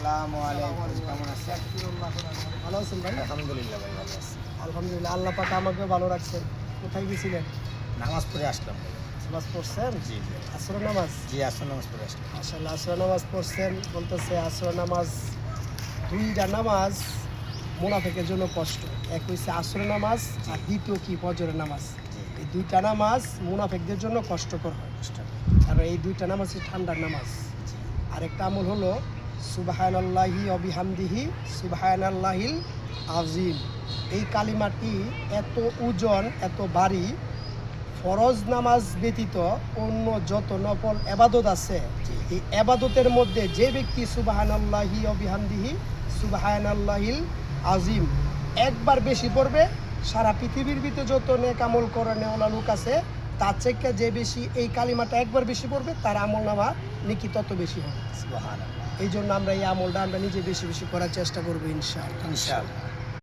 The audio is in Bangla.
আসসালামু আলাইকুম, কেমন আছেন? ভালো আছেন ভাই? আলহামদুলিল্লাহ ভাই, ভালো আছি। আলহামদুলিল্লাহ, আল্লাহ পাক আমাকে ভালো রাখছেন। কোথায় গেছিলেন? নামাজ পড়ে আসলাম ভাই। নামাজ পড়ছেন? জি জি আসর নামাজ? জি, আসর নামাজ পড়ে আসলাম। মাশাআল্লাহ, আসর নামাজ পড়ছেন। বলতেছে আসর নামাজ, দুইটা নামাজ মুনাফিকের জন্য কষ্ট। এক হইছে আসর নামাজ, আর দ্বিতীয় কি ফজরের নামাজ। জি এই দুইটা নামাজ মুনাফিকদের জন্য কষ্টকর হয়, কারণ এই দুইটা নামাজ হচ্ছে ঠান্ডার নামাজ। জি আরেকটা আমল হলো সুবহানাল্লাহি ওয়া বিহামদিহি সুবহানাল্লাহিল আযীম। এই কালিমাটি এত ওজন, এত ভারী, ফরজ নামাজ ব্যতীত অন্য যত নফল এবাদত আছে, এই এবাদতের মধ্যে যে ব্যক্তি সুবহানাল্লাহি ওয়া বিহামদিহি সুবহানাল্লাহিল আযীম একবার বেশি পড়বে, সারা পৃথিবীর ভিতরে যত নেক আমল করে নেওয়ালা লোক আছে তার থেকে যে বেশি এই কালিমাটা একবার বেশি পড়বে, তার আমল নামা নেকি তত বেশি হবে। সুবহানাল্লাহ। এই জন্য আমরা এই আমলটা আমরা নিজে বেশি বেশি করার চেষ্টা করবো ইনশাআল্লাহ। ইনশাআল্লাহ।